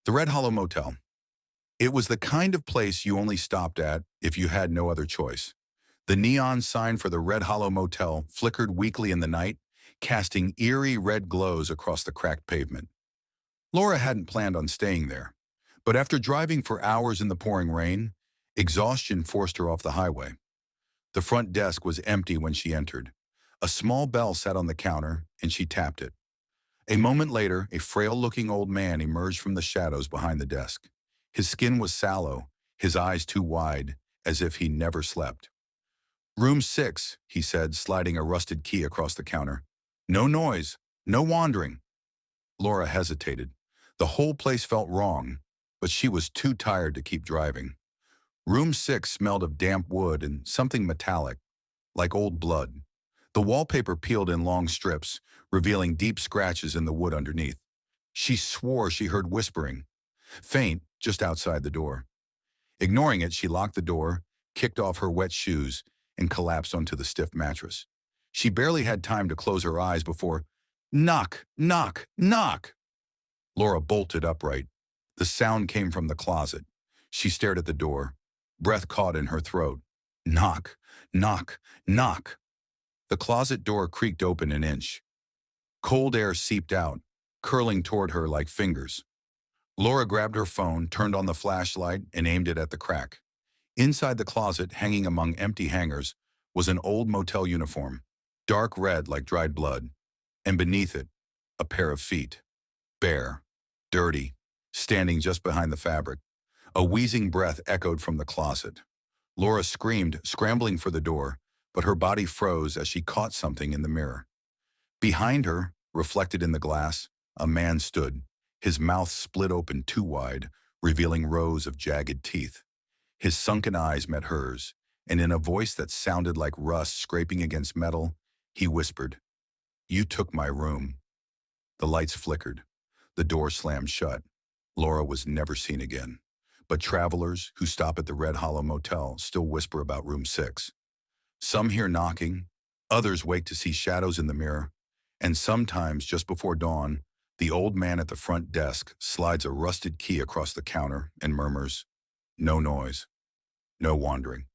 The Red Hollow Motel. It was the kind of place you only stopped at if you had no other choice. The neon sign for the Red Hollow Motel flickered weakly in the night, casting eerie red glows across the cracked pavement. Laura hadn't planned on staying there, but after driving for hours in the pouring rain, exhaustion forced her off the highway. The front desk was empty when she entered. A small bell sat on the counter, and she tapped it. A moment later, a frail-looking old man emerged from the shadows behind the desk. His skin was sallow, his eyes too wide, as if he never slept. "Room 6, he said, sliding a rusted key across the counter. "No noise, no wandering." Laura hesitated. The whole place felt wrong, but she was too tired to keep driving. Room 6 smelled of damp wood and something metallic, like old blood. The wallpaper peeled in long strips, revealing deep scratches in the wood underneath. She swore she heard whispering, faint, just outside the door. Ignoring it, she locked the door, kicked off her wet shoes, and collapsed onto the stiff mattress. She barely had time to close her eyes before, knock, knock, knock. Laura bolted upright. The sound came from the closet. She stared at the door, breath caught in her throat. Knock, knock, knock. The closet door creaked open an inch. Cold air seeped out, curling toward her like fingers. Laura grabbed her phone, turned on the flashlight, and aimed it at the crack. Inside the closet, hanging among empty hangers, was an old motel uniform, dark red like dried blood, and beneath it, a pair of feet, bare, dirty, standing just behind the fabric. A wheezing breath echoed from the closet. Laura screamed, scrambling for the door, but her body froze as she caught something in the mirror. Behind her, reflected in the glass, a man stood, his mouth split open too wide, revealing rows of jagged teeth. His sunken eyes met hers, and in a voice that sounded like rust scraping against metal, he whispered, "You took my room." The lights flickered. The door slammed shut. Laura was never seen again. But travelers who stop at the Red Hollow Motel still whisper about room 6. Some hear knocking, others wake to see shadows in the mirror, and sometimes, just before dawn, the old man at the front desk slides a rusted key across the counter and murmurs, "No noise, no wandering."